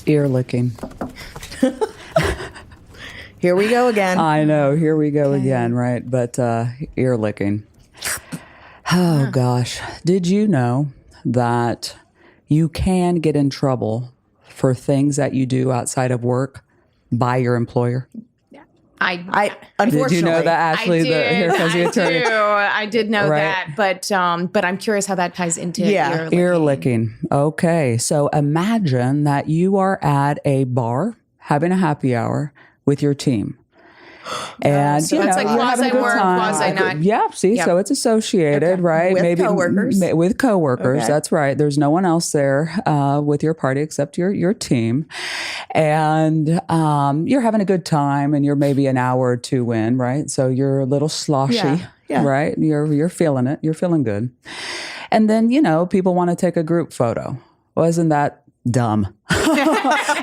Ear licking. Here we go again. I know. Here we go again, right? But ear licking. Oh, gosh. Did you know that you can get in trouble for things that you do outside of work by your employer? I unfortunately. Did you know that, Ashley? Here comes the attorney. I did know Right. that, but I'm curious how that ties into Ear licking. Okay. So imagine that you are at a bar having a happy hour with your team. And So it's like you're having a good quasi-work, time. quasi-not. Yeah, see, Yep. so it's associated, right? With coworkers. With coworkers, Okay. that's right. There's no one else there with your party except your team. And you're having a good time and you're maybe an hour or two in, right? So you're a little sloshy, Yeah. right? You're feeling it. You're feeling good. And then, people want to take a group photo. Wasn't that dumb?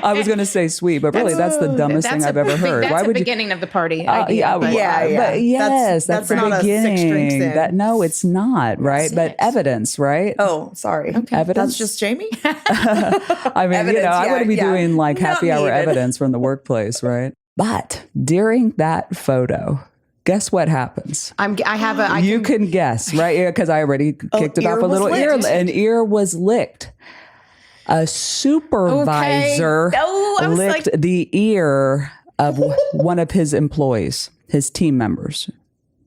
I was going to say sweet, but really that's the dumbest thing I've ever heard. That's Why the would you? beginning of the party. But yes, that's the not a beginning. 6 drinks in. No, it's not, right? Six. But evidence, right? Oh, sorry. Evidence. That's just Jamie? I mean, Evidence, I yeah, wouldn't be yeah. doing like Not happy hour needed. evidence from the workplace, right? But during that photo, guess what happens? You can guess, right? Because I already kicked it ear off a was little licked. An ear was licked. A supervisor Okay. Oh, I was licked the ear of one of his employees, his team members.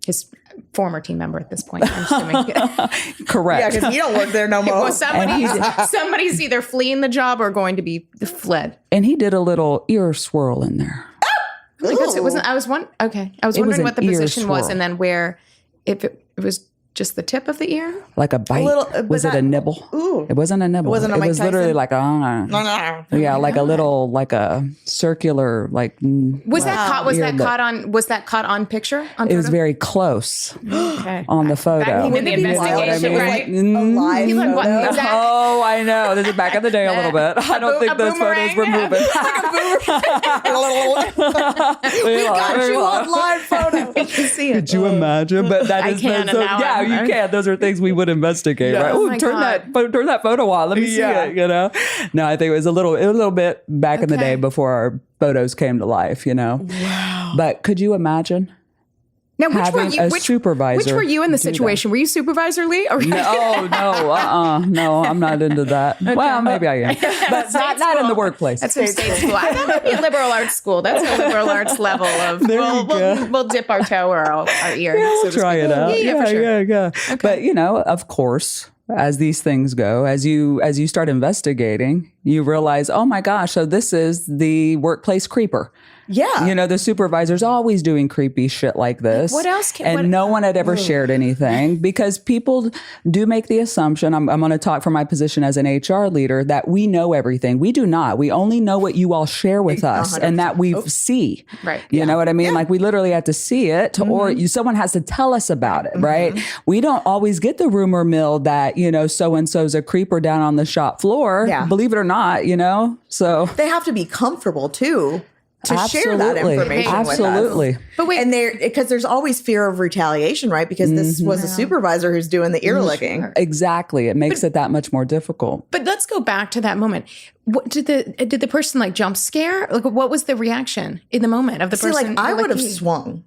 his former team member at this point. I'm assuming. Correct. Yeah, because you don't work there no more. Well, somebody's either fleeing the job or going to be fled. And he did a little ear swirl in there. Because it wasn't. I was wondering what the an ear position was, swirl. and then where, if it was just the tip of the ear. Like a bite. Was it a nibble? Ooh. It wasn't a nibble. It wasn't a Mike was literally Tyson? like yeah, like a little, like a circular, like. Was that caught? Was ear that lip. caught on? Was that caught on picture? On It was photo? very close Okay. on the photo. Back when the Wouldn't it be wild if it investigation, was right? like a live You're like, what? photo? Is that- Oh, I know. This is back in the day a little bit. I don't think a those photos were boomerang? moving. We got you on live photo. You can see it. Could you imagine? But that I is can, and now yeah, I'm- you can. Those are things we would investigate, right? Oh Oh, my turn that photo on. Let me see Yeah. it. No, I think it was a little bit back in the day before our photos came to life. Wow. But could you imagine? Now, having a supervisor Which were you in the do that? situation? Were you supervisor, Leigh? Or No, no, I'm not into that. Well, maybe I am, but not in the workplace. That's from state school. That might be a liberal arts school. That's a liberal arts level of. There you go. We'll dip our toe or our ear. Yeah, so we'll to try speak. it out. Yeah, for sure. Yeah. But of course, as these things go, as you start investigating, you realize, oh my gosh, so this is the workplace creeper. Yeah. The supervisor's always doing creepy shit like this. What else No one had ever shared anything because people do make the assumption, I'm going to talk from my position as an HR leader, that we know everything. We do not. We only know what you all share with us and that we see. Right. You know what I mean? Like we literally have to see it or someone has to tell us about it, right? We don't always get the rumor mill that, so-and-so's a creeper down on the shop floor. Yeah. Believe it or not, so. They have to be comfortable too to share that information Absolutely. with us. But wait, And because there's always fear of retaliation, right? Because this was a supervisor who's doing the ear licking. Exactly. It makes it that much more difficult. But let's go back to that moment. What did the person like jump scare? Like, what was the reaction in the moment of the See, person? like I would have licking? swung.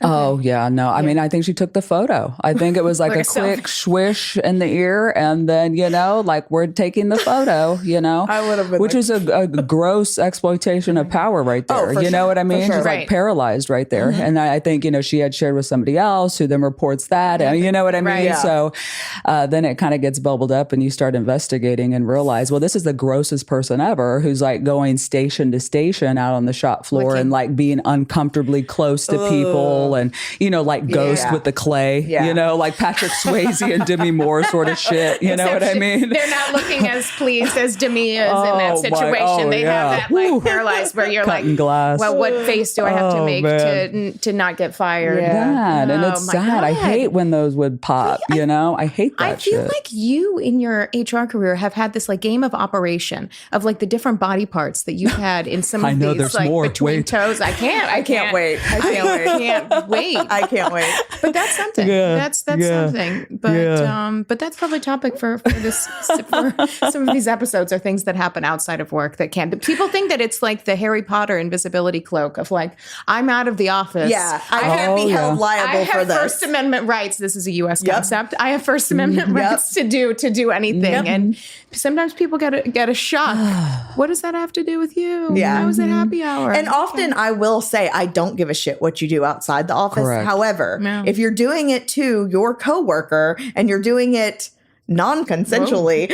Oh, yeah. No, I mean, I think she took the photo. I think it was like Like a a quick swish in the ear. And then, like we're taking the photo, I would have been which like- is a gross exploitation of power right there. Oh, for You know sure. what I mean? For sure. She's Right. like paralyzed right there. And I think, she had shared with somebody else who then reports that. And you know what I mean? Right. Yeah. So then it kind of gets bubbled up and you start investigating and realize, well, this is the grossest person ever who's like going station to station out on the shop floor and like being uncomfortably close to people and, like Ghost with the clay, Yeah. like Patrick Swayze and Demi Moore sort of shit. You know what I Except mean? They're not looking as pleased as Demi is in Oh, that my- situation. They yeah. have that like Woo. paralyzed where you're Cutting like, glass. well, what face do I have to Oh, make man. to not get fired? That, and Oh, it's my sad. I God. hate when those would pop, I hate that I feel shit. like you in your HR career have had this like game of operation of like the different body parts that you've had in some I of know these there's like more. between Wait. toes. I can't wait. I can't wait. can't can't wait. I can't wait. But that's something. Yeah. That's Yeah. something. But but that's probably a topic for this for some of these episodes are things that happen outside of work that can't. People think that it's like the Harry Potter invisibility cloak of like, I'm out of the office. Yeah, I can't be held liable I for have this. First Amendment rights. This is a U.S. concept. I have First Amendment rights to do anything. And sometimes people get a shock. What does that have to do with you? Yeah. How is it happy hour? And often I will say, I don't give a shit what you do outside the office. Correct. However, if you're doing it to your coworker and you're doing it non-consensually,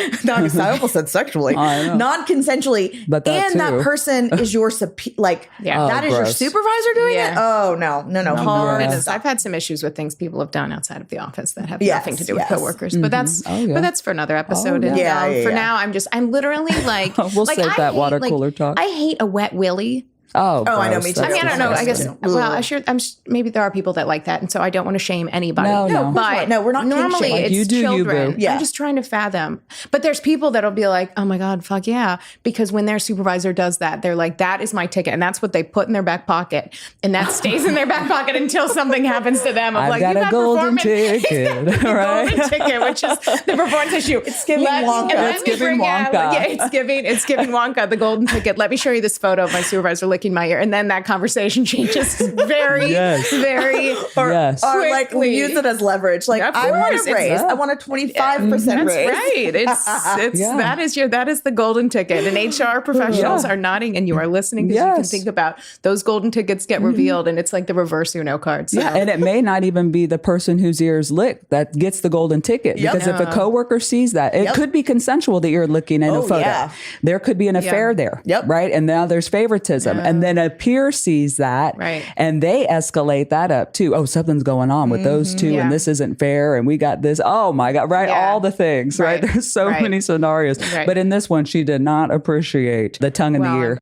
I almost said sexually, non-consensually, But that and that too. person is your that is your gross. supervisor doing Yeah. it? Oh, no, hard. Yeah. I've had some issues with things people have done outside of the office that have Yes, nothing to do with yes. coworkers. But that's but that's for another episode. yeah. And, Yeah, for yeah. now, I'm literally like, We'll like, save I that hate, water like, cooler talk. I hate a wet willy. Oh, I know, gross. me too. That's I mean, I don't know. I guess. disgusting. Well, maybe there are people that like that, and so I don't want to shame anybody. No. But No, we're not normally kink-shaming. it's You do you, children. boo. Yeah. I'm just trying to fathom. But there's people that'll be like, "Oh my god, fuck yeah!" Because when their supervisor does that, they're like, "That is my ticket," and that's what they put in their back pocket, and that stays in their back pocket until something happens to them. Of I've like, got you a golden performance- ticket, right? golden ticket, which is the performance issue. It's giving Wonka. It's giving Wonka. it's giving Wonka the golden ticket. Let me show you this photo of my supervisor licking my ear, and then that conversation changes very, Yes. very. Yes. Or like quickly. use it as leverage. Like Of I want course, a raise. it's- I want a 25% That's raise. right. It's Yeah. that is the golden ticket. And HR professionals Yeah. are nodding, and you are listening because you can Yes. think about those golden tickets get revealed, and it's like the reverse Uno card. So. Yeah, and it may not even be the person whose ears licked that gets the golden ticket. Yep. Because if a coworker sees that, it could be consensual, the ear licking in a photo. yeah. There could be an affair there. Yep. Right? And now there's favoritism. And then a peer sees that. Right. And they escalate that up too. Oh, something's going on with those two, Yeah. and this isn't fair. And we got this. Oh my God. Right. Yeah. All the things. Right. Right. There's so Right. many scenarios. Right. But in this one, she did not appreciate the tongue in the Well, ear.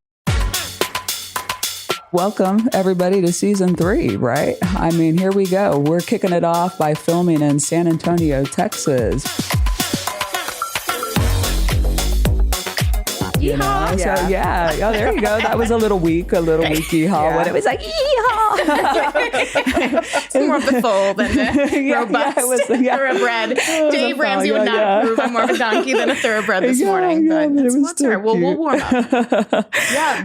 Welcome, everybody, to season 3, right? I mean, here we go. We're kicking it off by filming in San Antonio, Texas. You know? Yeehaw. So, yeah. Oh, there you go. That was a little weak yeehaw. When it was like, yeehaw. It's more of the full than the Yeah, robust it was- yeah. thoroughbred. Dave full, Ramsey would yeah, not yeah. approve. I'm more of a donkey than a thoroughbred this morning. But it was it's still all right. We'll cute. warm up.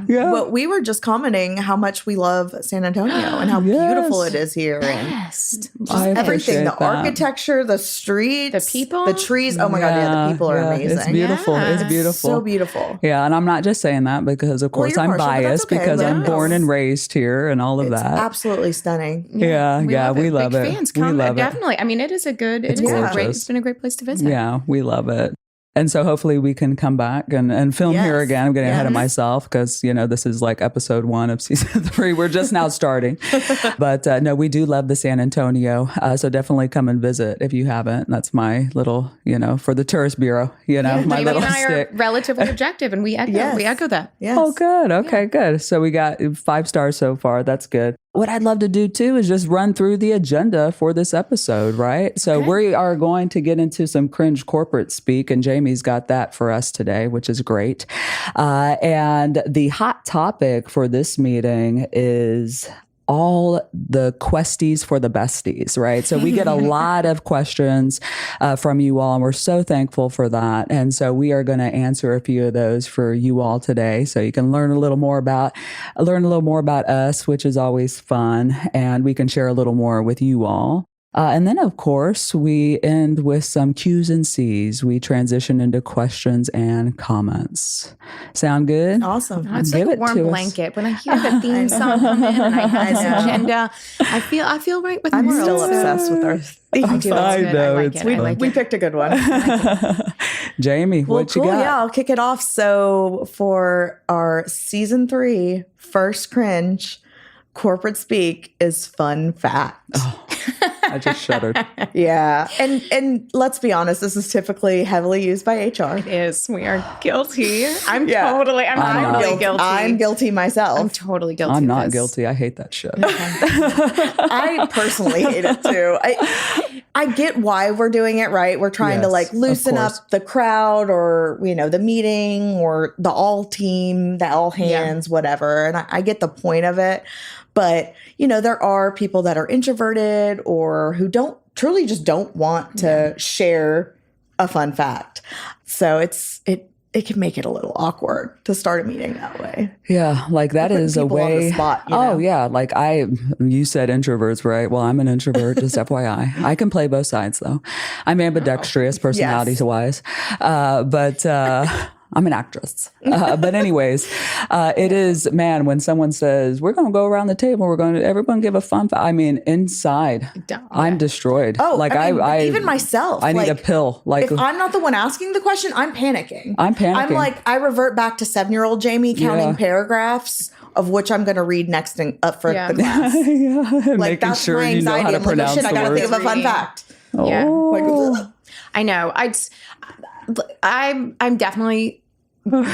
Yeah. But we were just commenting how much we love San Antonio and how beautiful it is here. And Best. I everything, appreciate the that. architecture, the streets, The people? the trees. Oh my God, yeah, the people are amazing. It's beautiful. Yeah. It's beautiful. So beautiful. Yeah, and I'm not just saying that because, of course, you're I'm partial, but that's biased okay. because I'm Yes. born and raised here and all of It's that. absolutely stunning. Yeah, we love Big it. fans. We love it. Definitely. I mean, it is a good. It's gorgeous. been a great place to visit. Yeah, we love it. And so hopefully we can come back and film here Yes. again. I'm getting ahead of Yes. myself because, this is like episode 1 of season 3. We're just now starting. But no, we do love the San Antonio. So definitely come and visit if you haven't. That's my little, for the tourist bureau, my Jamie little and I stick. are relatively objective, and we echo that. Yes. Oh, good. Okay, good. So we got 5 stars so far. That's good. What I'd love to do too is just run through the agenda for this episode, right? So we are going to get into some cringe corporate speak, and Jamie's got that for us today, which is great. And the hot topic for this meeting is all the questies for the besties, right? So we get a lot of questions from you all, and we're so thankful for that. And so we are going to answer a few of those for you all today, so you can learn a little more about us, which is always fun, and we can share a little more with you all. And then, of course, we end with some Q's and C's. We transition into questions and comments. Sound good? Awesome. Oh, it's Give like a it to warm us. blanket. When I hear the theme song come in and I have this know. agenda, I feel right with the I'm world. still So- obsessed with our I theme do. It's song. I good. know, I like it's it. I like We it. picked a good one. Jamie, Well, what you cool. got? Yeah, I'll kick it off. So for our season 3 first cringe, corporate speak is fun fact. I just shuddered. Yeah. And let's be honest, this is typically heavily used by HR. It is. We are guilty. I'm Yeah. totally not. guilty. I'm guilty myself. I'm totally guilty. I'm of not this. guilty. I hate that shit. I personally hate it too. I get why we're doing it, right? We're trying to Yes, like of loosen up course. the crowd or, the meeting or the all team, the all hands, whatever. And I get the point of it. But, there are people that are introverted or who truly just don't want to share a fun fact. So it can make it a little awkward to start a meeting that way. Yeah, like that is a way. On the spot, Oh yeah, like you said introverts, right? Well, I'm an introvert, just FYI. I can play both sides though. I'm ambidextrous personalities wise, but I'm an actress. But anyways, it is, man, when someone says, we're going to go around the table, everyone give a fun fact. I mean, inside, I'm destroyed. Oh, like I even myself. I need a pill. Like if I'm not the one asking the question, I'm panicking. I'm like, I revert back to 7-year-old Jamie counting paragraphs of which I'm going to read next up for the class. Like making that's sure my anxiety. You know how to pronounce I got to think of a fun fact. Yeah. Oh. I know. I'm definitely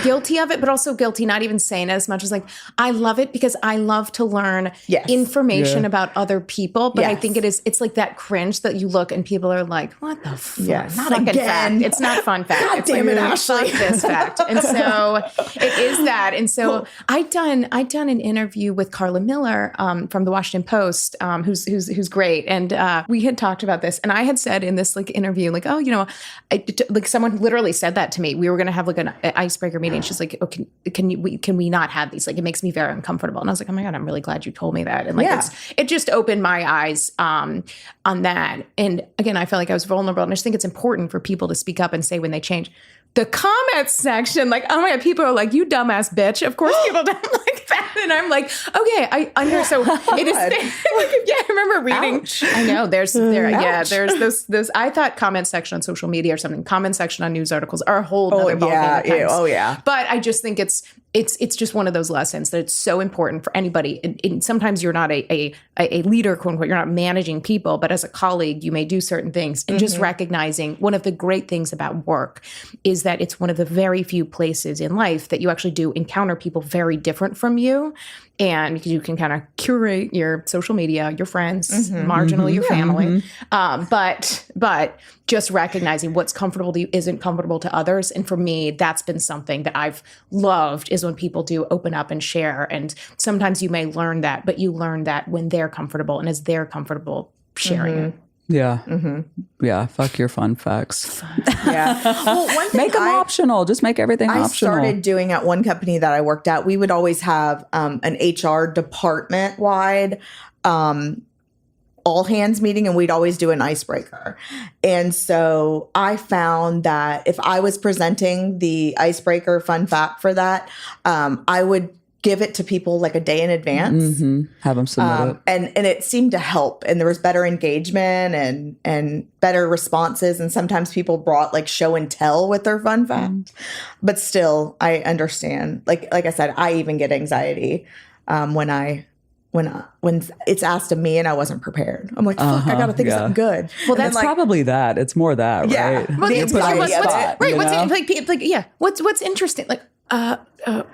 guilty of it, but also guilty not even saying it as much as like I love it because I love to learn information about other people. But I think it's like that cringe that you look and people are like, what the fuck? Yes. Not a fact. It's not fun fact. God it's damn like, it, Ashley. fuck this fact. And so it is that. And so I'd done an interview with Carla Miller from the Washington Post, who's great. And we had talked about this, and I had said in this like interview, like, oh, like someone literally said that to me. We were going to have like an icebreaker meeting. She's like, oh, can we not have these? Like, it makes me very uncomfortable. And I was like, oh my God, I'm really glad you told me that. And like, it just opened my eyes on that. And again, I felt like I was vulnerable, and I just think it's important for people to speak up and say when they change. The comments section, like, oh my God, people are like, you dumbass bitch. Of course people don't like that. And I'm like, okay, so it is, I remember reading. Ouch. I know there's those, I thought comment section on social media or something, comment section on news articles are a whole other ballgame. Oh yeah. But I just think it's just one of those lessons that it's so important for anybody. And sometimes you're not a leader, quote unquote, you're not managing people, but as a colleague, you may do certain things. And just recognizing one of the great things about work is that it's one of the very few places in life that you actually do encounter people very different from you. And because you can kind of curate your social media, your friends, marginally your family. But just recognizing what's comfortable to you isn't comfortable to others. And for me, that's been something that I've loved is when people do open up and share. And sometimes you may learn that, but you learn that when they're comfortable and as they're comfortable sharing it. Yeah. Yeah. Fuck your fun facts. Yeah. Well, one thing make them optional. Just make everything optional. I started doing at one company that I worked at. We would always have an HR department wide all hands meeting, and we'd always do an icebreaker. And so I found that if I was presenting the icebreaker fun fact for that, I would give it to people like a day in advance. Have them submit it. And it seemed to help. And there was better engagement and better responses. And sometimes people brought like show and tell with their fun fact. But still, I understand. Like I said, I even get anxiety when it's asked of me and I wasn't prepared. I'm like, fuck, I got to think of something good. Well, that's probably that. It's more that, right? Well, the anxiety of it. What's interesting? Like,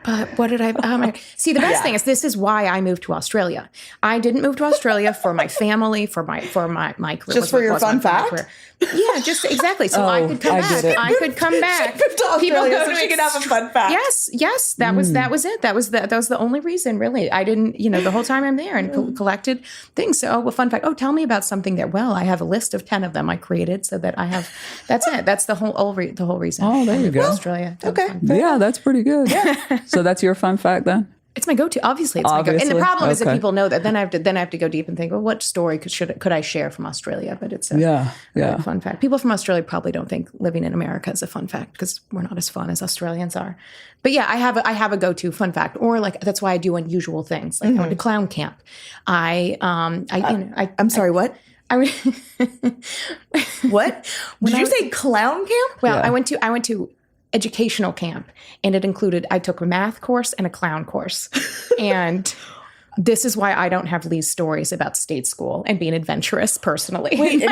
but what did I see? The best thing is this is why I moved to Australia. I didn't move to Australia for my family, for my career. Just for your fun fact? Yeah, just exactly. So I could come back. I could come back. People go so she could have a fun fact. Yes. That was it. That was the only reason, really. I didn't, the whole time I'm there and collected things. So, fun fact. Oh, tell me about something that. Well, I have a list of 10 of them I created so that I have. That's it. That's the whole reason. Oh, there you go. Australia. Okay. Yeah, that's pretty good. So that's your fun fact then? It's my go-to. Obviously, it's my go-to. And the problem is that people know that. Then I have to go deep and think, well, what story could I share from Australia? But it's a fun fact. People from Australia probably don't think living in America is a fun fact because we're not as fun as Australians are. But yeah, I have a go-to fun fact, or like that's why I do unusual things. Like I went to clown camp. I'm sorry, what? What? Did you say clown camp? Well, I went to educational camp, and it included, I took a math course and a clown course. And this is why I don't have Leigh's stories about state school and being adventurous personally. Wait,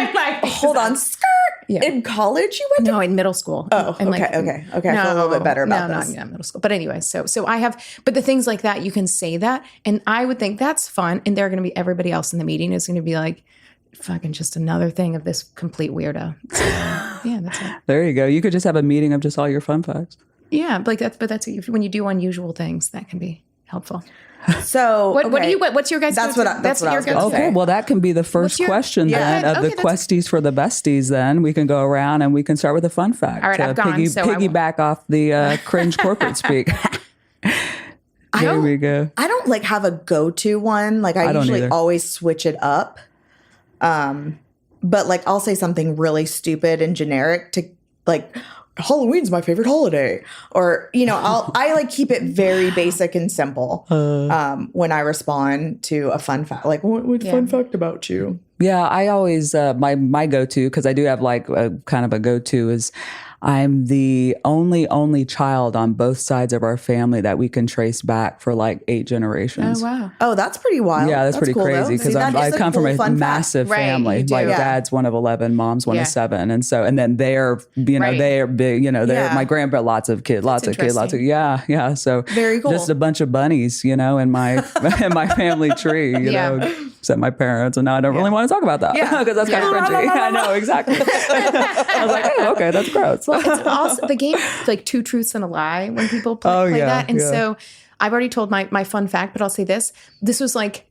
hold on. Skirt. Yeah. In college you went to? No, in middle school. Oh, and okay. I feel a little bit better about this. No, middle school. But anyway, so I have, but the things like that, you can say that. And I would think that's fun. And they're going to be, everybody else in the meeting is going to be like, fucking just another thing of this complete weirdo. So, yeah, that's it. There you go. You could just have a meeting of just all your fun facts. Yeah, like that's when you do unusual things, that can be helpful. So What do you? What's your guys? That's what I was your gonna go-to? say. Okay, well, that can be the first question then of the Questies for the Besties. Then we can go around and we can start with a fun fact. All right, I've gone. Piggyback off the cringe corporate speak. There we go. I don't like have a go-to one. Like I usually always switch it up. But like I'll say something really stupid and generic to like Halloween's my favorite holiday, or I like keep it very basic and simple when I respond to a fun fact. Like what fun fact about you? Yeah, I always my go-to, because I do have like a kind of a go-to, is I'm the only child on both sides of our family that we can trace back for like 8 generations. Oh, wow. Oh, that's pretty wild. Yeah, that's pretty cool, crazy, because I come from a massive family. Right, like dad's one of 11, mom's one of 7. And so, and then they're, they're big, they're my grandpa, lots of kids. Yeah. So very cool. Just a bunch of bunnies, in my, in my family tree, except my parents. And now I don't really want to talk about that because that's kind of cringy. I know, exactly. I was like, hey, okay, that's gross. It's also the game, like Two Truths and a Lie, when people play that. And so I've already told my fun fact, but I'll say this. This was like,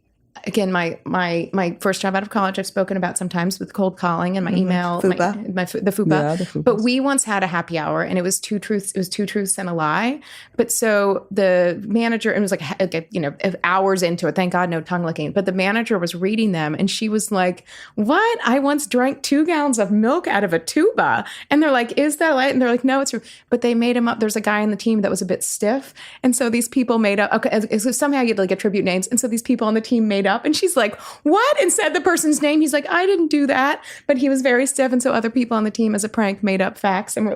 again, my first job out of college. I've spoken about sometimes with cold calling and my email, FUPA. the FUPA. Yeah, the FUPAs. But we once had a happy hour, and it was two truths. It was 2 truths and a lie. But so the manager, and it was like hours into it. Thank God, no tongue licking. But the manager was reading them, and she was like, "What? I once drank 2 gallons of milk out of a tuba." And they're like, "Is that right?" And they're like, "No, it's true." But they made him up. There's a guy in the team that was a bit stiff, and so these people made up. Okay, so somehow you had to like attribute names, and so these people on the team made up. And she's like, "What?" And said the person's name. He's like, "I didn't do that," but he was very stiff, and so other people on the team, as a prank, made up facts and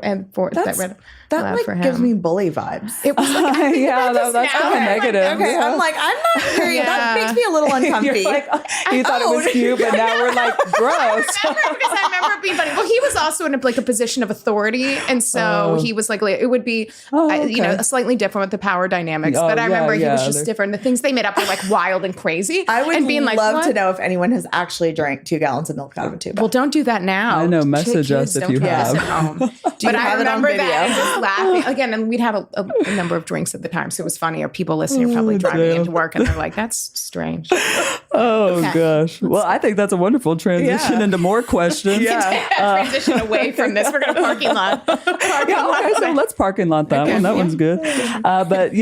that gives me bully vibes. It was like, that's kind of negative. Okay, I'm like, I'm not very. That makes me a little uncomfy. You thought it was cute, but now we're like, gross. I remember being funny. Well, he was also in a position of authority, and so he was like, it would be, slightly different with the power dynamics. But I remember he was just different. The things they made up were like wild and crazy. I would love to know if anyone has actually drank 2 gallons of milk out of a tuba. Well, don't do that now. I know. Message us if you have. But I remember that just laughing again, and we'd have a number of drinks at the time, so it was funny. Or people listening are probably driving into work, and they're like, "That's strange." Gosh. Well, I think that's a wonderful transition into more questions. Transition away from this. We're going to parking lot. So let's parking lot that one. That one's good. But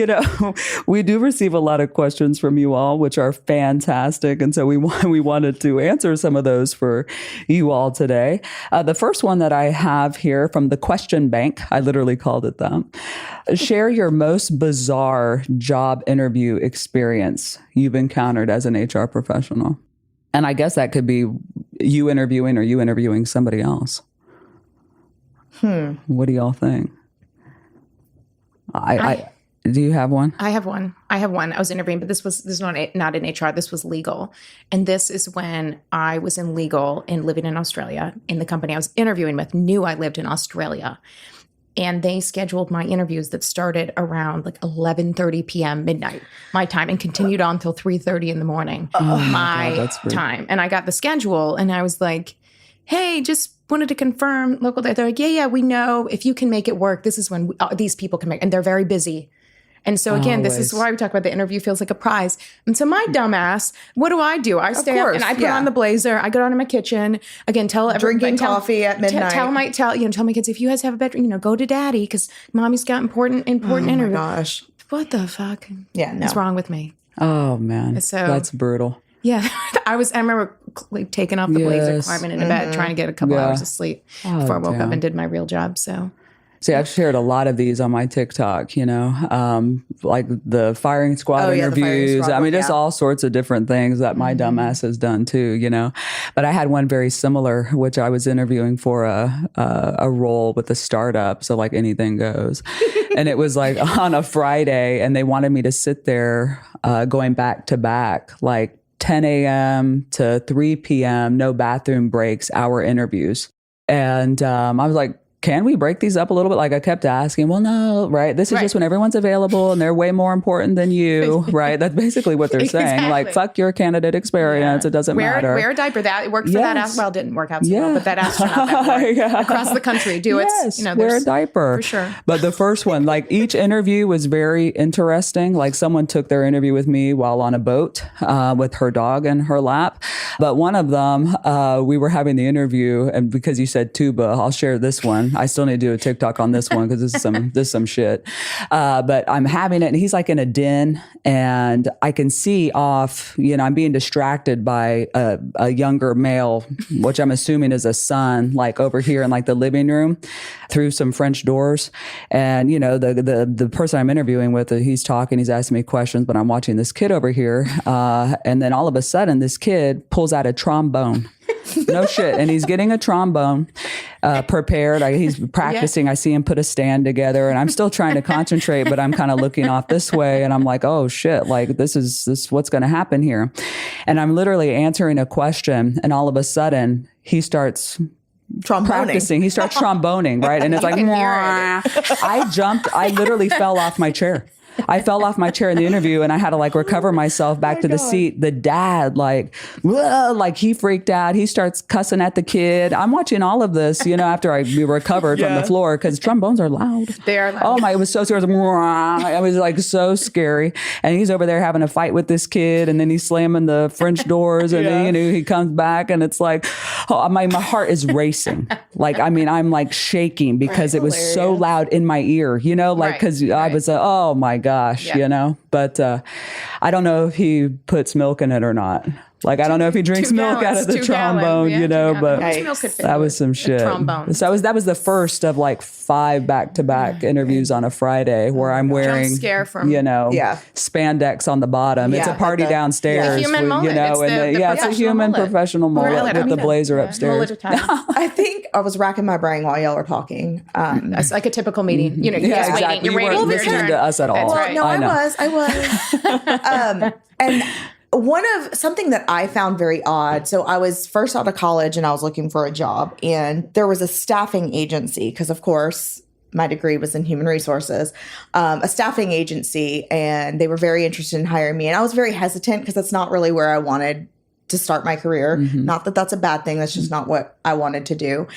we do receive a lot of questions from you all, which are fantastic, and so we wanted to answer some of those for you all today. The first one that I have here from the question bank, I literally called it that. Share your most bizarre job interview experience you've encountered as an HR professional. And I guess that could be you interviewing or you interviewing somebody else. What do y'all think? Do you have one? I have one. I was interviewing, but this was not in HR. This was legal. And this is when I was in legal and living in Australia, in the company I was interviewing with knew I lived in Australia. And they scheduled my interviews that started around like 11:30 p.m. midnight, my time, and continued on till 3:30 in the morning, my time. And I got the schedule, and I was like, "Hey, just wanted to confirm local." They're like, "Yeah, we know if you can make it work. This is when these people can make," and they're very busy. And so again, this is why we talk about the interview feels like a prize. And so my dumbass, what do? I stay up and I put on the blazer. I go down to my kitchen again. Drinking coffee at midnight. Tell my kids, if you guys have a bedroom, go to daddy because mommy's got important interview. Oh my gosh, what the fuck? Yeah, no. What's wrong with me? Oh man, that's brutal. Yeah, I remember like taking off the blazer, climbing into bed, trying to get a couple hours of sleep before I woke up and did my real job. So. See, I've shared a lot of these on my TikTok, like the firing squad interviews. Just all sorts of different things that my dumbass has done too, But I had one very similar, which I was interviewing for a role with a startup. So like anything goes. And it was like on a Friday, and they wanted me to sit there going back to back, like 10 a.m. to 3 p.m., no bathroom breaks, hour interviews. And I was like, can we break these up a little bit? Like I kept asking, well, no, right? This is just when everyone's available and they're way more important than you, right? That's basically what they're saying. Like, fuck your candidate experience. It doesn't matter. Wear a diaper. That it worked for that. Well, it didn't work out so well, but that astronaut that across the country do it. You know, wear a diaper. For sure. But the first one, like each interview was very interesting. Like someone took their interview with me while on a boat with her dog in her lap. But one of them, we were having the interview, and because you said tuba, I'll share this one. I still need to do a TikTok on this one because this is some shit. But I'm having it, and he's like in a den, and I can see off. You know, I'm being distracted by a younger male, which I'm assuming is a son, like over here in like the living room, through some French doors. And you know, the person I'm interviewing with, he's talking, he's asking me questions, but I'm watching this kid over here, and then all of a sudden, this kid pulls out a trombone. No shit. And he's getting a trombone prepared. He's practicing. I see him put a stand together, and I'm still trying to concentrate, but I'm kind of looking off this way, and I'm like, oh shit, like this is what's going to happen here. And I'm literally answering a question, and all of a sudden he starts practicing. He starts tromboning, right? And it's like, I jumped. I literally fell off my chair. I fell off my chair in the interview, and I had to like recover myself back to the seat. The dad, like he freaked out. He starts cussing at the kid. I'm watching all of this, you know, after we recovered from the floor, because trombones are loud. They are loud. Oh my, it was so scary. It was like so scary. And he's over there having a fight with this kid, and then he's slamming the French doors, and then, you know, he comes back, and it's like, oh, my heart is racing. Like, I mean, I'm like shaking because it was so loud in my ear, you know, like, because I was, oh my gosh, you know, but I don't know if he puts milk in it or not. Like, I don't know if he drinks milk out of the trombone, you know, but that was some shit. So that was the first of like 5 back-to-back interviews on a Friday where I'm wearing, you know, spandex on the bottom. It's a party downstairs. The human mullet. You know, it's a human professional mullet with the blazer upstairs. I think I was racking my brain while y'all were talking. It's like a typical meeting. You know, you're just waiting. You're waiting for your turn. To us at all. Well, no, I was. And something that I found very odd. So I was first out of college and I was looking for a job, and there was a staffing agency, because of course my degree was in human resources, a staffing agency, and they were very interested in hiring me. And I was very hesitant because that's not really where I wanted to start my career. Not that that's a bad thing. That's just not what I wanted to do.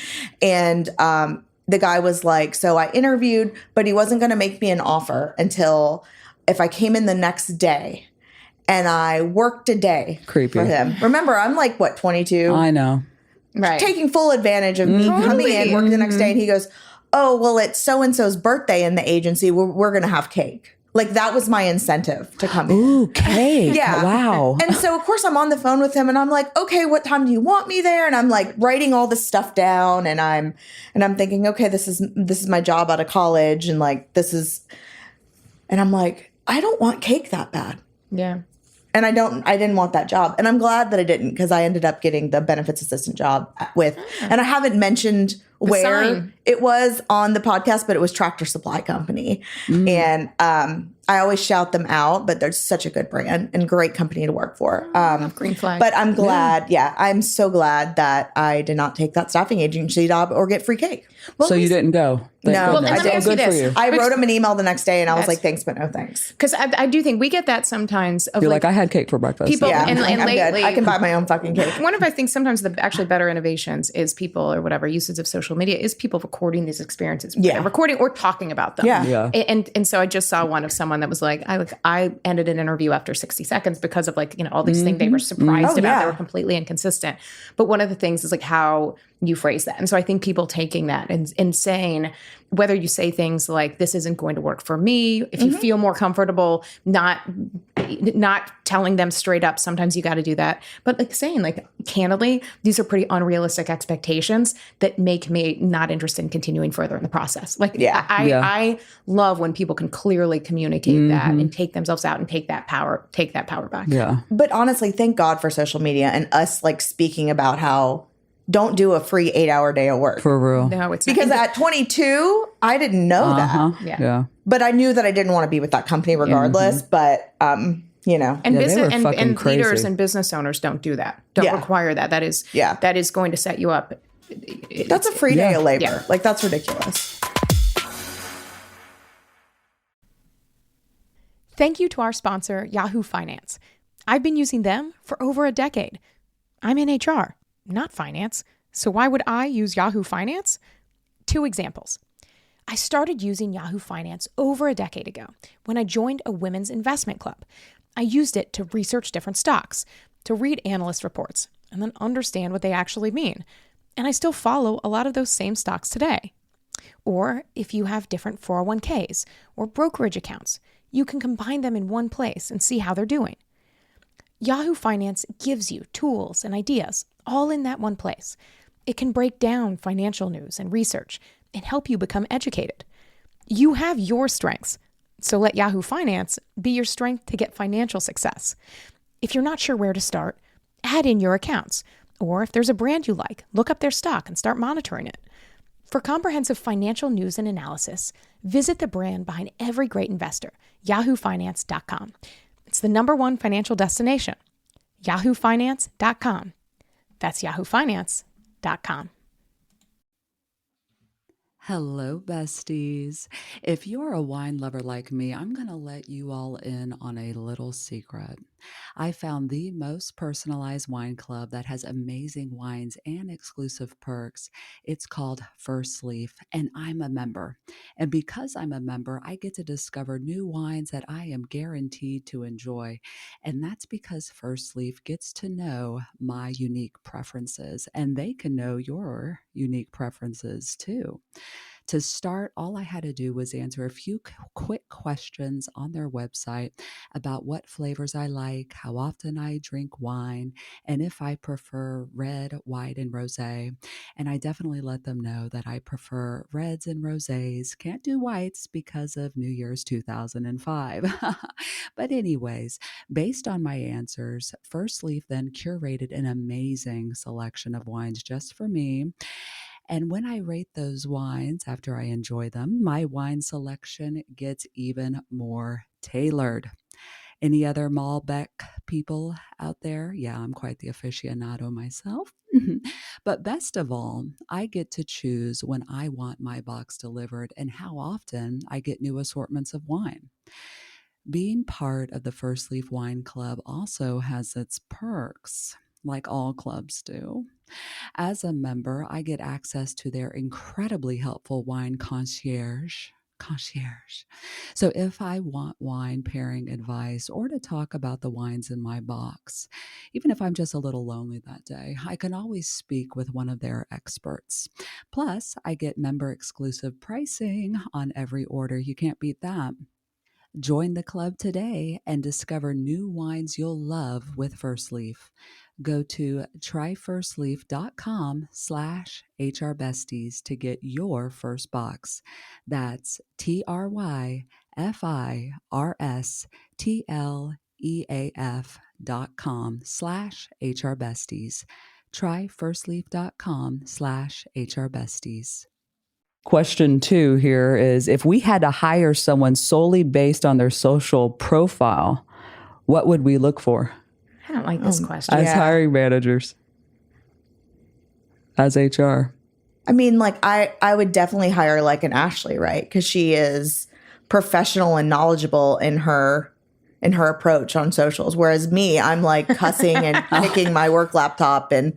And the guy was like, so I interviewed, but he wasn't going to make me an offer until if I came in the next day. And I worked a day for him. Remember, I'm like, 22? I know. Right. Taking full advantage of me coming in, working the next day. And he goes, oh, well, it's so-and-so's birthday in the agency. We're going to have cake. Like, that was my incentive to come in. Ooh, cake. Yeah. Wow. And so, of course, I'm on the phone with him, and I'm like, okay, what time do you want me there? And I'm like writing all this stuff down, and I'm thinking, okay, this is my job out of college, and like, and I'm like, I don't want cake that bad. Yeah. And I didn't want that job. And I'm glad that I didn't, because I ended up getting the benefits assistant job and I haven't mentioned where it was on the podcast, but it was Tractor Supply Company. And I always shout them out, but they're such a good brand and great company to work for. Green flag. But I'm glad, I'm so glad that I did not take that staffing agency job or get free cake. Well, so you didn't go? No. Well, I did. Good for you. I wrote him an email the next day, and I was like, thanks, but no thanks. Because I do think we get that sometimes. Of You're like, I had cake for breakfast. People, and lately, I can buy my own fucking cake. One of, I think, sometimes the actually better innovations is people, or whatever, uses of social media, is people recording these experiences. Recording or talking about them. Yeah. And so I just saw one of someone that was like, I ended an interview after 60 seconds because of like, you know, all these things they were surprised about. They were completely inconsistent. But one of the things is like how you phrase that. And so I think people taking that and saying, whether you say things like, this isn't going to work for me, if you feel more comfortable not telling them straight up, sometimes you got to do that. But like saying, like, candidly, these are pretty unrealistic expectations that make me not interested in continuing further in the process. Like, I love when people can clearly communicate that and take themselves out and take that power back. Yeah. But honestly, thank God for social media and us like speaking about how don't do a free 8-hour day of work. For real. No, it's because not. at 22, I didn't know that. Yeah. But I knew that I didn't want to be with that company regardless. But, you know. And business and crazy. leaders and business owners don't do that. Don't require that. That is going to set you up That's a free day of labor. Yeah. Like, that's ridiculous. Thank you to our sponsor, Yahoo Finance. I've been using them for over a decade. I'm in HR, not finance. So why would I use Yahoo Finance? 2 examples. I started using Yahoo Finance over a decade ago when I joined a women's investment club. I used it to research different stocks, to read analyst reports, and then understand what they actually mean. And I still follow a lot of those same stocks today. Or if you have different 401ks or brokerage accounts, you can combine them in one place and see how they're doing. Yahoo Finance gives you tools and ideas all in that one place. It can break down financial news and research and help you become educated. You have your strengths, so let Yahoo Finance be your strength to get financial success. If you're not sure where to start, add in your accounts. Or if there's a brand you like, look up their stock and start monitoring it. For comprehensive financial news and analysis, visit the brand behind every great investor, yahoofinance.com. It's the #1 financial destination, yahoofinance.com. That's yahoofinance.com. Hello, besties. If you're a wine lover like me, I'm going to let you all in on a little secret. I found the most personalized wine club that has amazing wines and exclusive perks. It's called First Leaf, and I'm a member. And because I'm a member, I get to discover new wines that I am guaranteed to enjoy. And that's because First Leaf gets to know my unique preferences, and they can know your unique preferences too. To start, all I had to do was answer a few quick questions on their website about what flavors I like, how often I drink wine, and if I prefer red, white, and rosé. And I definitely let them know that I prefer reds and rosés, can't do whites because of New Year's 2005. But anyways, based on my answers, First Leaf then curated an amazing selection of wines just for me. And when I rate those wines after I enjoy them, my wine selection gets even more tailored. Any other Malbec people out there? Yeah, I'm quite the aficionado myself. But best of all, I get to choose when I want my box delivered and how often I get new assortments of wine. Being part of the First Leaf Wine Club also has its perks, like all clubs do. As a member, I get access to their incredibly helpful wine concierge. Concierge. So if I want wine pairing advice or to talk about the wines in my box, even if I'm just a little lonely that day, I can always speak with one of their experts. Plus, I get member exclusive pricing on every order. You can't beat that. Join the club today and discover new wines you'll love with First Leaf. Go to tryfirstleaf.com/HRBesties to get your first box. That's tryfirstleaf.com/HRBesties. Tryfirstleaf.com/HRBesties. Question 2 here is, if we had to hire someone solely based on their social profile, what would we look for? I don't like this question. As hiring managers, as HR. I mean, like, I would definitely hire like an Ashley, right? Because she is professional and knowledgeable in her approach on socials. Whereas me, I'm like cussing and picking my work laptop and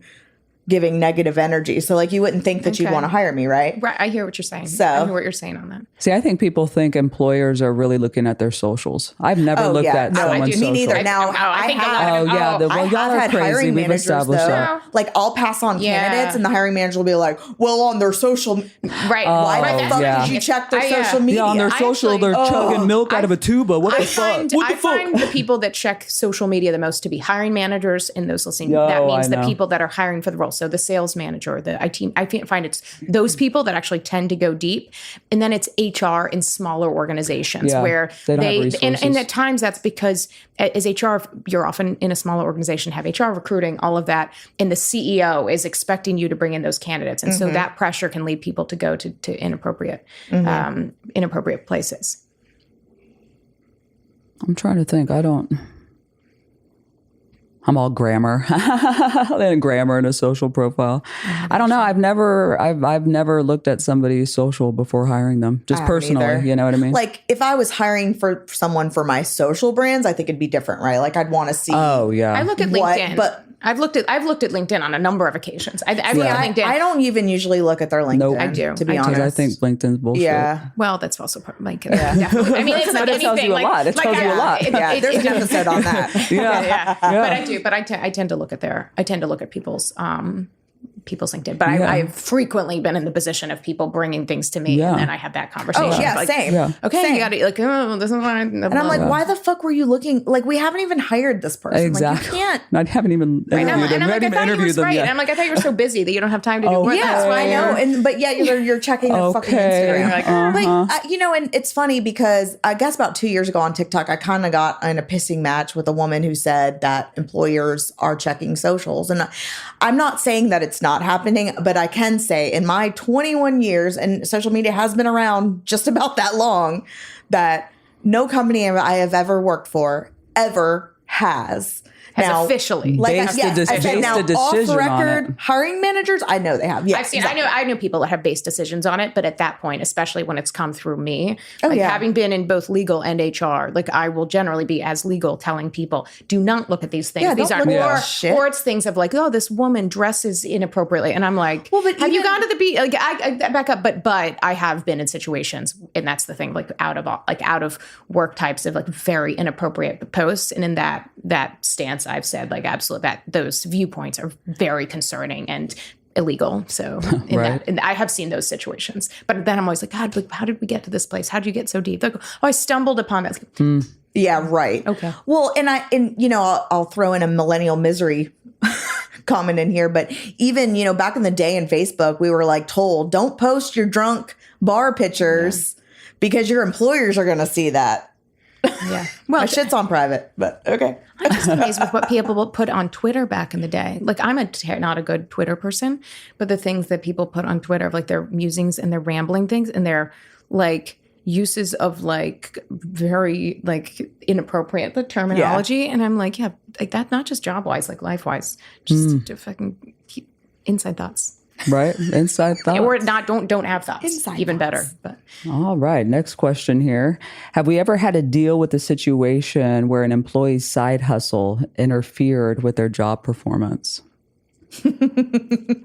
giving negative energy. So like, you wouldn't think that you'd want to hire me, right? Right. I hear what you're saying. So- I hear what you're saying on that. See, I think people think employers are really looking at their socials. I've never looked at No, someone's me social. neither. Now, I think a lot Oh, of it. yeah. Well, I y'all have are had crazy. hiring We've managers, established though. that. Like, I'll pass on candidates, and the hiring manager will be like, "Well, on their social, Right. why right, the that's fuck yeah. did you check their yeah. social media?" Yeah, on their I social, actually- they're chugging milk out of a tuba. What the fuck? What the I fuck? find the people that check social media the most to be hiring managers and those listening. Yo, that means I the know. people that are hiring for the role. So the sales manager, the IT. I find it's those people that actually tend to go deep. And then it's HR in smaller organizations where they don't have resources. and at times that's because as HR, you're often in a smaller organization, have HR recruiting, all of that. And the CEO is expecting you to bring in those candidates. And so that pressure can lead people to go to inappropriate places. I'm trying to think. I don't. I'm all grammar, and grammar and a social profile. I don't know. I've never looked at somebody's social before hiring them, just personally. Either. You know what I mean? Like if I was hiring for someone for my social brands, I think it'd be different, right? Like I'd want to see. Oh yeah. I look at What- LinkedIn, but- I've looked at LinkedIn on a number of occasions. I look at LinkedIn. I don't even usually look at their LinkedIn. Nope. I do. To be I do. honest. Because I think LinkedIn's bullshit. Yeah. Well, that's also part like definitely. I mean, it's like But it tells anything. you a lot. It tells you a lot. Yeah, there's an episode on that. Yeah. But I do. But I tend to look at people's LinkedIn. But I've frequently been in the position of people bringing things to me, Yeah. and then I have that conversation. Oh yeah, like, same. Yeah. Okay, Same. you got to like, oh, this is why. And I'm like, why the fuck were you looking? Like, we haven't even hired this person. Exactly. Like, you can't. I haven't even interviewed them. And I'm We like, I haven't even thought you were interviewed them right. yet. And I'm like, I thought you were so busy that you don't have time to do work. Yeah, I know. But yeah, you're checking the fucking Okay. Instagram. But and it's funny because I guess about 2 years ago on TikTok, I kind of got in a pissing match with a woman who said that employers are checking socials. And I'm not saying that it's not happening, but I can say in my 21 years, and social media has been around just about that long, that no company I have ever worked for ever has officially. Based a decision off on record it. hiring managers, I know they have. Yeah, I've seen. I know people that have based decisions on it, but at that point, especially when it's come through me, yeah. having been in both legal and HR, like I will generally be as legal telling people, do not look at these things. Yeah, These don't aren't look at or, that shit. or it's things of like, oh, this woman dresses inappropriately, and I'm like, Well, but have you even- gone to the beach? Like, I back up, but I have been in situations, and that's the thing, like out of work types of like very inappropriate posts, and in that stance, I've said like absolutely that those viewpoints are very concerning and illegal. So Right. and I have seen those situations, but then I'm always like, God, like, how did we get to this place? How did you get so deep? Like, oh, I stumbled upon that. Yeah, right. Okay. Well, and I'll throw in a millennial misery comment in here, but even, back in the day in Facebook, we were like told, don't post your drunk bar pictures because your employers are going to see that. Yeah. Well, My shit's on private, but okay. I'm just amazed with what people will put on Twitter back in the day. Like, I'm not a good Twitter person, but the things that people put on Twitter, like their musings and their rambling things and their like uses of like very like inappropriate the terminology. And I'm like, yeah, like that, not just job wise, like life wise, just to fucking keep inside thoughts. Right? Inside thoughts. Or not, don't have thoughts. Inside Even thoughts. better. But All right. Next question here. Have we ever had to deal with a situation where an employee's side hustle interfered with their job performance?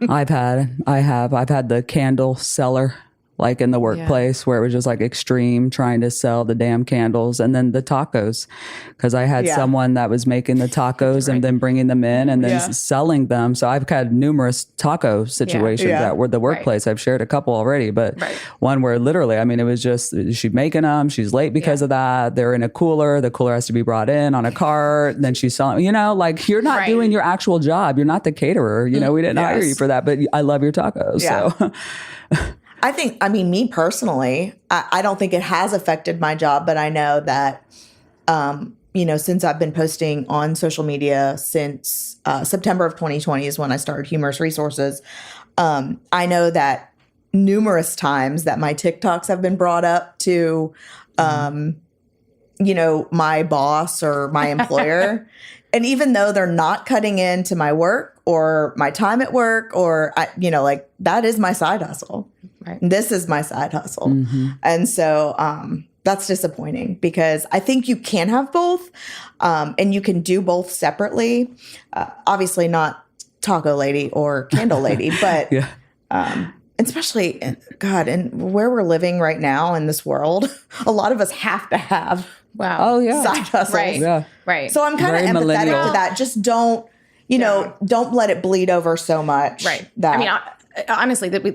I've had the candle seller, like in the workplace, where it was just like extreme trying to sell the damn candles, and then the tacos, because I had Yeah. someone that was making the tacos and then bringing them in and then Yeah. selling them. So I've had numerous taco situations Yeah. that were the workplace. I've shared a couple already, but one where literally, I mean, it was just she's making them. She's late because of that. They're in a cooler. The cooler has to be brought in on a cart. Then she's selling. Like you're not doing your actual job. You're not the caterer. We didn't hire you for that, but I love your tacos. Yeah. So. Me personally, I don't think it has affected my job, but I know that, since I've been posting on social media since September of 2020 is when I started Humorous Resources. I know that numerous times that my TikToks have been brought up to, my boss or my employer. And even though they're not cutting into my work or my time at work or, that is my side hustle. Right. This is my side hustle. And so that's disappointing because I think you can have both and you can do both separately. Obviously not taco lady or candle lady, but especially, God, and where we're living right now in this world, a lot of us have to have Oh, yeah. side hustles. Right. Yeah. Right. So I'm kind of Very empathetic millennial. to that. Just don't let it bleed over so much. Right. That, I mean, honestly, that we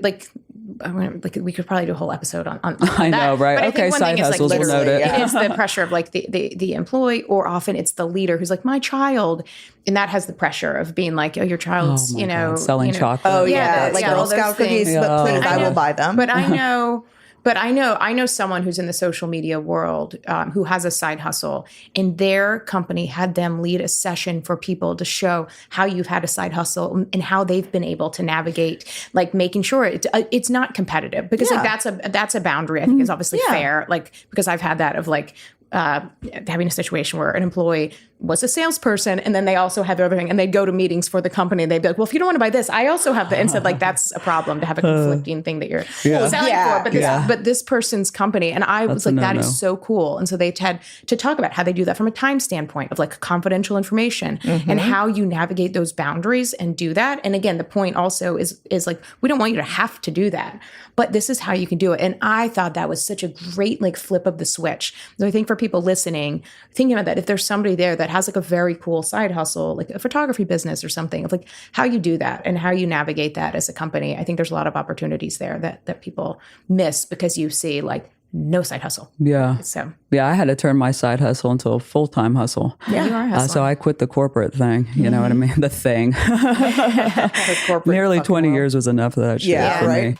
we could probably do a whole episode on I know, that. right? But I Okay, think one side thing is hustles, like we'll note literally, it. it is the pressure of like the employee, or often it's the leader who's like, my child, and that has the pressure of being like, oh, your child's, my God, selling chocolate. oh Yeah, yeah, like all Girl those Scout cookies, things. but please, I will buy them. But I know someone who's in the social media world who has a side hustle, and their company had them lead a session for people to show how you've had a side hustle and how they've been able to navigate, like making sure it's not competitive, because like that's a boundary I think is obviously fair, like because I've had that of like having a situation where an employee was a salesperson, and then they also have everything, and they'd go to meetings for the company, and they'd be like, well, if you don't want to buy this, I also have the, and said, like, that's a problem to have a conflicting thing that you're selling for, but this person's company. And I was like, that is so cool. And so they had to talk about how they do that from a time standpoint of like confidential information and how you navigate those boundaries and do that. And again, the point also is like, we don't want you to have to do that, but this is how you can do it. And I thought that was such a great like flip of the switch. So I think for people listening, thinking about that, if there's somebody there that has like a very cool side hustle, like a photography business or something, of like how you do that and how you navigate that as a company, I think there's a lot of opportunities there that people miss because you see like no side hustle. Yeah. So I had to turn my side hustle into a full-time hustle. Yeah, you are hustling. So I quit the corporate thing. You know what I mean? The thing. The corporate Nearly 20 world. years was enough of that shit for me.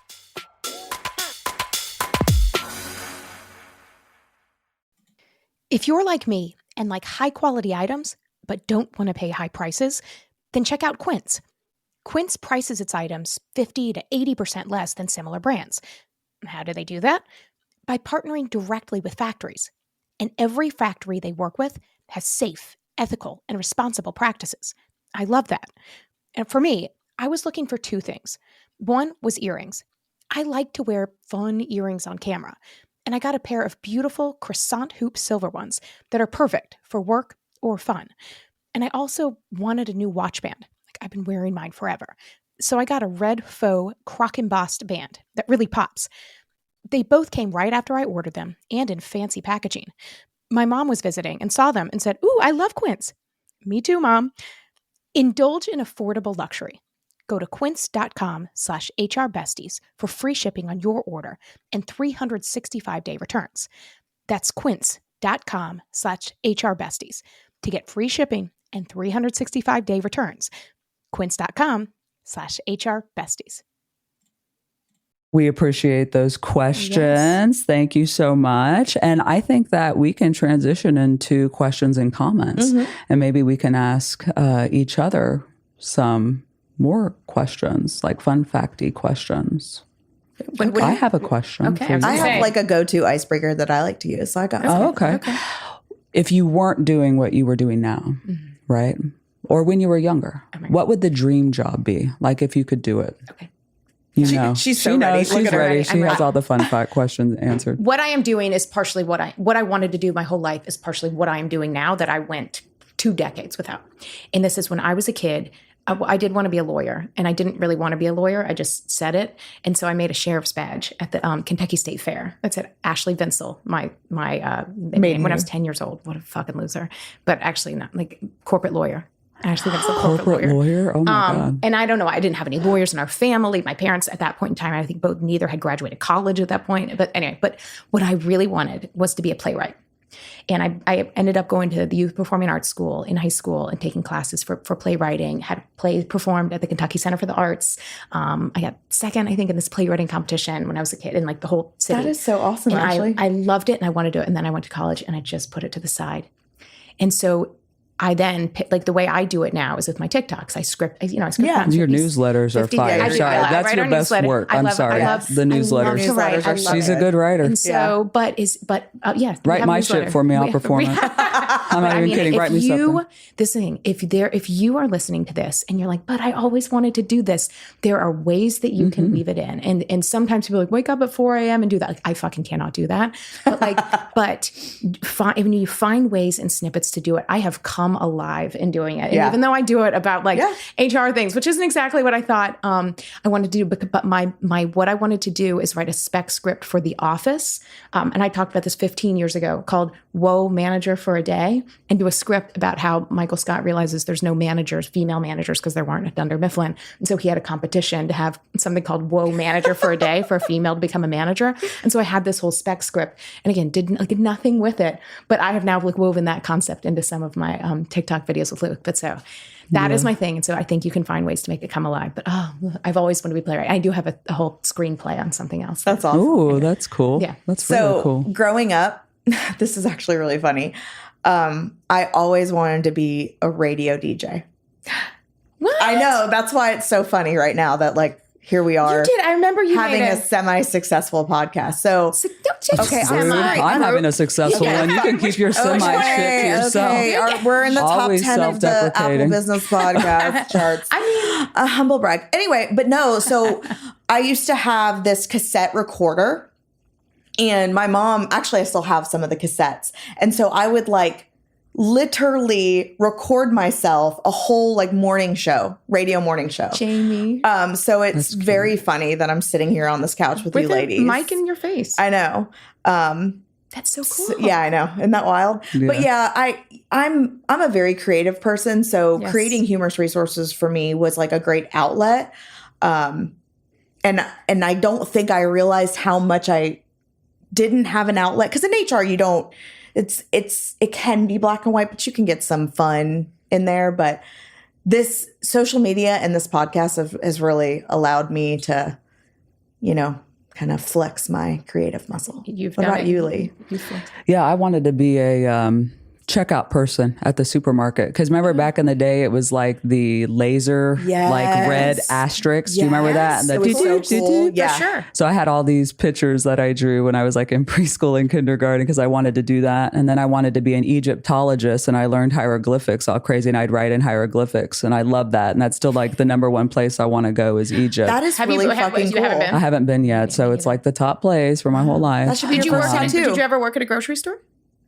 If you're like me and like high quality items, but don't want to pay high prices, then check out Quince. Quince prices its items 50 to 80% less than similar brands. How do they do that? By partnering directly with factories. And every factory they work with has safe, ethical, and responsible practices. I love that. And for me, I was looking for two things. One was earrings. I like to wear fun earrings on camera. And I got a pair of beautiful croissant hoop silver ones that are perfect for work or fun. And I also wanted a new watch band. Like, I've been wearing mine forever. So I got a red faux croc embossed band that really pops. They both came right after I ordered them and in fancy packaging. My mom was visiting and saw them and said, "Ooh, I love Quince." Me too, Mom. Indulge in affordable luxury. Go to quince.com/HRBesties for free shipping on your order and 365-day returns. That's quince.com/HRBesties to get free shipping and 365-day returns. Quince.com/HRBesties. We appreciate those questions. Yes. Thank you so much. And I think that we can transition into questions and comments. And maybe we can ask each other some more questions, like fun facty questions. I have a question for you. I have like a go-to icebreaker that I like to use. So I got okay. If you weren't doing what you were doing now, right? Or when you were younger, what would the dream job be? Like if you could do it. Okay. You know, she's so ready. She's ready. She has all the fun fact questions answered. What I am doing is partially what I wanted to do my whole life is partially what I am doing now that I went 2 decades without. And this is when I was a kid. I did want to be a lawyer, and I didn't really want to be a lawyer. I just said it. And so I made a sheriff's badge at the Kentucky State Fair. That's it. Ashley Vinsel, my name when I was 10 years old. What a fucking loser. But actually not, like corporate lawyer. Ashley Vinsel, corporate lawyer. Oh my God. And I don't know. I didn't have any lawyers in our family. My parents at that point in time, I think neither had graduated college at that point. But anyway, what I really wanted was to be a playwright. And I ended up going to the Youth Performing Arts School in high school and taking classes for playwriting, had plays performed at the Kentucky Center for the Arts. I got second, I think, in this playwriting competition when I was a kid in like the whole city. That is so awesome, and Ashley. I loved it and I wanted to do it. And then I went to college and I just put it to the side. And so I then, like the way I do it now is with my TikToks. I script. Your newsletters are fire. Sorry, that's your best work. I'm sorry. The newsletters. She's a good writer. And so, write my shit for me. I'll perform it. I'm not even kidding. Write me something. This thing, if you are listening to this and you're like, but I always wanted to do this, there are ways that you can weave it in. And sometimes people are like, wake up at 4 a.m. and do that. Like, I fucking cannot do that. But when you find ways and snippets to do it, I have come alive in doing it. And even though I do it about HR things, which isn't exactly what I thought I wanted to do, but my what I wanted to do is write a spec script for The Office. And I talked about this 15 years ago called Whoa, Manager for a Day, and do a script about how Michael Scott realizes there's no managers, female managers, because there weren't at Dunder Mifflin. And so he had a competition to have something called Whoa, Manager for a Day for a female to become a manager. And so I had this whole spec script and again, did nothing with it, but I have now woven that concept into some of my TikTok videos with Luke. But so that is my thing. And so I think you can find ways to make it come alive. But I've always wanted to be a playwright. I do have a whole screenplay on something else. That's awesome. Oh, that's cool. Yeah. That's really cool. Growing up, this is actually really funny. I always wanted to be a radio DJ. What? I know. That's why it's so funny right now that like here we are. You did. I remember you having made a semi-successful podcast. So okay, Rude. I'm having a successful one. You can keep your semi shit to yourself. Okay. We're in the top Always 10 of the Apple self-deprecating. Business Podcast charts. I mean, A humble brag. Anyway, but no, so I used to have this cassette recorder, and my mom, actually I still have some of the cassettes. And so I would like literally record myself a whole like radio morning show. Jamie. So it's very funny that I'm sitting here on this couch with you ladies. Mic in your face. I know. That's so cool. So, yeah, I know. Isn't that wild? Yeah. But yeah, I'm a very creative person. So Yes. creating humorous resources for me was like a great outlet. And I don't think I realized how much I didn't have an outlet. Because in HR, you don't, it can be black and white, but you can get some fun in there. But this social media and this podcast has really allowed me to, kind of flex my creative muscle. What about you, Leigh? Yeah, I wanted to be a checkout person at the supermarket. Because remember back in the day, it was like the laser, like red asterisks. Do you remember that? And the It was so cool. Yeah. For sure. So I had all these pictures that I drew when I was like in preschool and kindergarten because I wanted to do that. And then I wanted to be an Egyptologist, and I learned hieroglyphics all crazy, and I'd write in hieroglyphics, and I love that. And that's still like the number one place I want to go is Egypt. That is really fucking you cool. haven't been? I haven't been yet, so it's like the top place for my whole life. That should be Did your you first work tattoo. Did you ever work at a grocery store?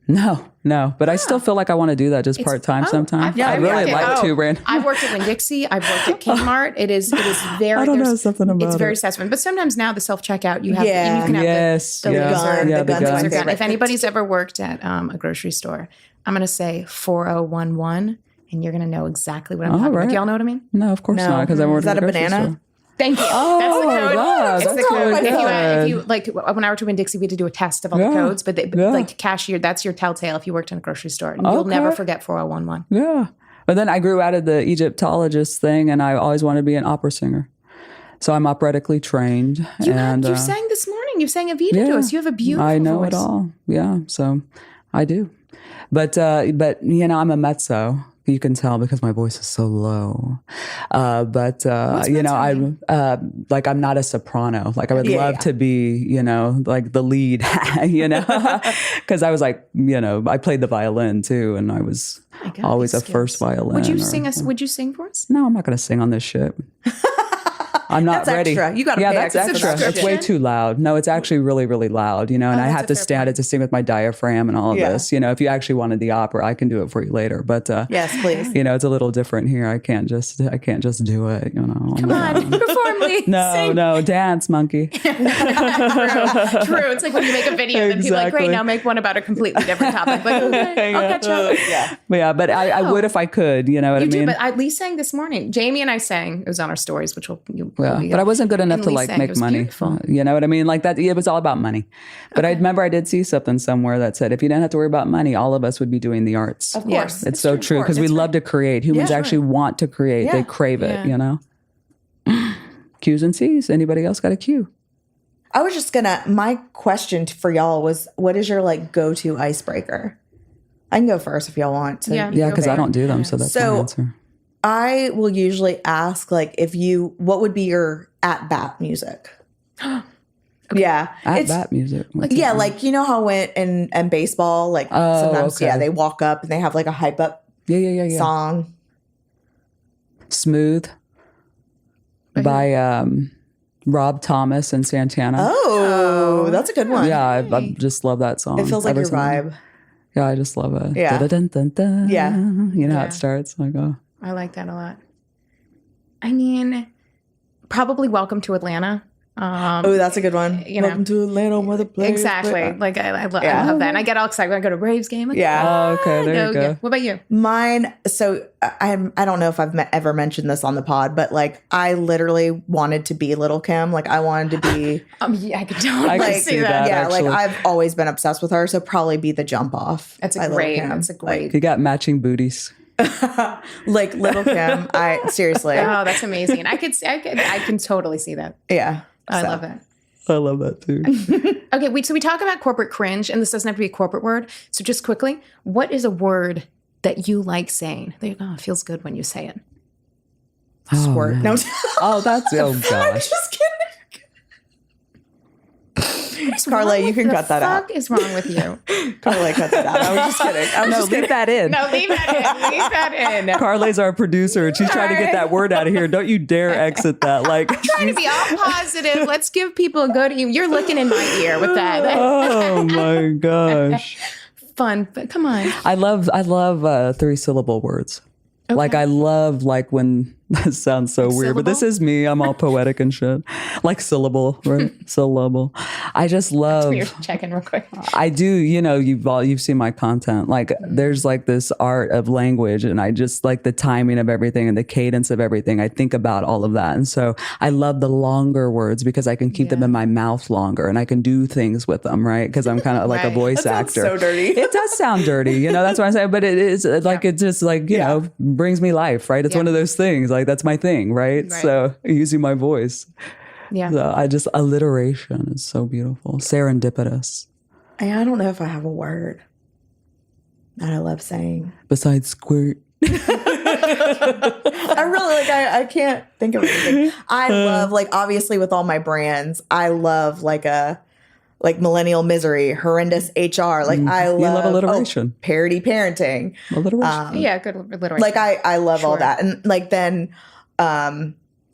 No, but I still feel like I want to do that just part time sometime. I'd really like to, Rand. I've worked at Winn-Dixie. I've worked at Kmart. It is very. I don't know there's- something about It's very it. satisfying. But sometimes now the self checkout, you have Yeah. you can have Yes, the yeah. laser. gun. Yeah, The the gun's gun. my laser gun. favorite. If anybody's ever worked at a grocery store, I'm going to say 4011, and you're going to know exactly what I'm talking about. Do y'all know what I mean? No, of course No. not, because I worked Is that at a the grocery banana? store. Thank you. Oh, That's the code. wow, It's that's the code. really If you good. like when I worked at Winn-Dixie, we had to do a test of all the Yeah. codes, but Yeah. like cashier, that's your telltale if you worked in a grocery store, and you'll Okay. never forget 4011. Yeah. But then I grew out of the Egyptologist thing, and I always wanted to be an opera singer. So I'm operatically trained. You and sang this morning. You sang Evita to us. You have a beautiful I know voice. it all. Yeah. So I do. But I'm a mezzo. You can tell because my voice is so low. I'm I'm not a soprano. Like I would love to be, like the lead, because I was like, I played the violin too, and I was got always a these first skills. violin. Would you sing us? Would you sing for us? No, I'm not going to sing on this shit. I'm not That's ready. extra. You gotta yeah, pay that's extra extra. for It's way too loud. No, it's actually really, really loud. And I that's had a to fair stand it to sing with my diaphragm and all of this. If you actually wanted the opera, I can do it for you later. But Yes, please. it's a little different here. I can't just do it. Come on, perform, Leigh. Sing. No, dance, monkey. True. It's like when you make a video, then people are like, great, Exactly. now make one about a completely different topic. Like, okay, I'll catch up. But I would if I could. You know what I You mean? do, but Leigh sang this morning. Jamie and I sang. It was on our stories, which But I wasn't good enough And to Leigh like sang. It make was money. beautiful. You know what I mean? Like that. It was all about money. But I remember I did see something somewhere that said if you didn't have to worry about money, all of us would be doing the arts. Of course. Yes. It's so true because we love to create. Humans actually want to create. They crave it. Yeah. Q's and C's. Anybody else got a Q? I was just my question for y'all was, what is your like go-to icebreaker? I can go first if y'all want to. Yeah. Yeah, because I Okay. don't do them, so that's my So- answer. I will usually ask like what would be your at-bat music? Yeah. At bat music. What's Yeah, that? like you know how when in baseball, like sometimes okay. they walk up and they have like a hype up yeah. song. Smooth by Rob Thomas and Santana. Oh, that's a good one. Yeah, I just love that song. It feels like Ever your since- vibe. Yeah, I just love it. Yeah. Dun-dun-dun-dun. Yeah. You know how Yeah. it starts? Like, oh. I like that a lot. I mean, probably Welcome to Atlanta. Oh, that's a good one. You know. Welcome to Atlanta, where the place. Exactly. Like I love Yeah. that. And I get all excited when I go to Braves game. Like, Yeah. Oh, okay, there you go. yeah. What about you? Mine. So I don't know if I've ever mentioned this on the pod, but like I literally wanted to be Little Kim. Like I wanted to be. Yeah, I could totally I could see see that. that. Yeah, like actually. I've always been obsessed with her. So probably be the Jump Off. That's by a Lil' great. Kim. That's a great. You got matching booties. Like Little Kim. I seriously. Oh, that's amazing. I can totally see that. Yeah. I So. love it. I love that too. Okay, so we talk about corporate cringe, and this doesn't have to be a corporate word. So just quickly, what is a word that you like saying? There you go. It feels good when you say it. Squirt. No, Oh, that's, oh I'm gosh. just kidding. Carla, you can cut that out. What is wrong with you? Carla, cut that out. I was just kidding. I was No, just leave kidding. that in. No, leave that in. Leave that in. Carly's our producer and she's trying to get that word out of here. Don't you dare exit that. Like, Trying to be all positive. Let's give people a good. You're looking in my ear with that. oh my gosh. Fun, but come on. I love 3-syllable words. Like I love like when this sounds so weird, but this syllable? is me. I'm all poetic and shit. Like syllable, right? Syllable. I just love. We're checking real quick. I do. You know, you've seen my content. Like there's like this art of language, and I just like the timing of everything and the cadence of everything. I think about all of that, and so I love the longer words because I can keep them in my mouth longer, and I can do things with them, right? Because I'm kind of like a Right. voice That sounds actor. so dirty. It does sound dirty, you know. That's what I'm saying. But it is like it just like you know brings me life, right? It's one of those things. Like that's my thing, right? So using my voice. Yeah. So I just alliteration is so beautiful, serendipitous. I don't know if I have a word that I love saying. Besides squirt. I really I can't think of anything. I love obviously with all my brands, I love millennial misery, horrendous HR. I love alliteration. parody parenting. Alliteration. Yeah, good alliteration. I love all that. And then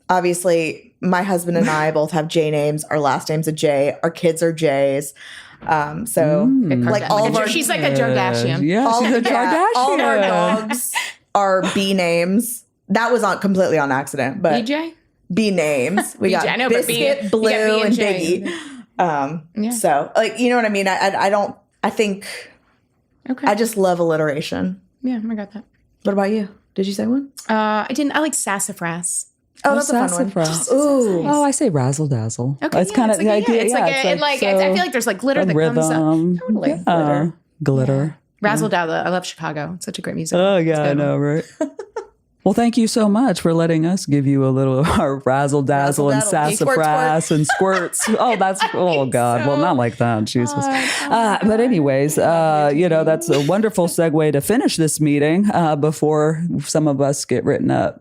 obviously my husband and I both have J names. Our last name's a J. Our kids are J's. So all of our she's like a Jardashian. Yeah, she's a Jardashian. all of our dogs are B names. That was completely on accident, but BJ? B names. We got BJ, I know, but Biscuit, you Blue, got B and J. Biggie. So you know what I mean? I think Okay. I just love alliteration. Yeah, I got that. What about you? Did you say one? I didn't. I like sassafras. Oh, that's a fun one. sassafras. Ooh. Oh, I say razzle dazzle. Okay, It's yeah, kind of it's the like, idea. It's like, so- I feel like there's like glitter that rhythm. comes up. Totally. Glitter. Razzle dazzle. I love Chicago. It's such a great music. Oh It's yeah, I good. know, right? Well, thank you so much for letting us give you a little razzle dazzle and Razzle-dazzle. sassafras and squirts. Oh, that's oh god. Well, not like that, Jesus. But anyways, that's a wonderful segue to finish this meeting before some of us get written up.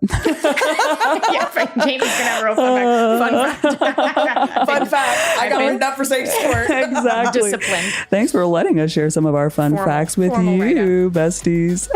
Yeah, Jamie's gonna have a real fun fact. Fun fact. I got written up for saying squirt. Exactly. Discipline. Thanks for letting us share some of our fun Formal- facts with formal you, besties.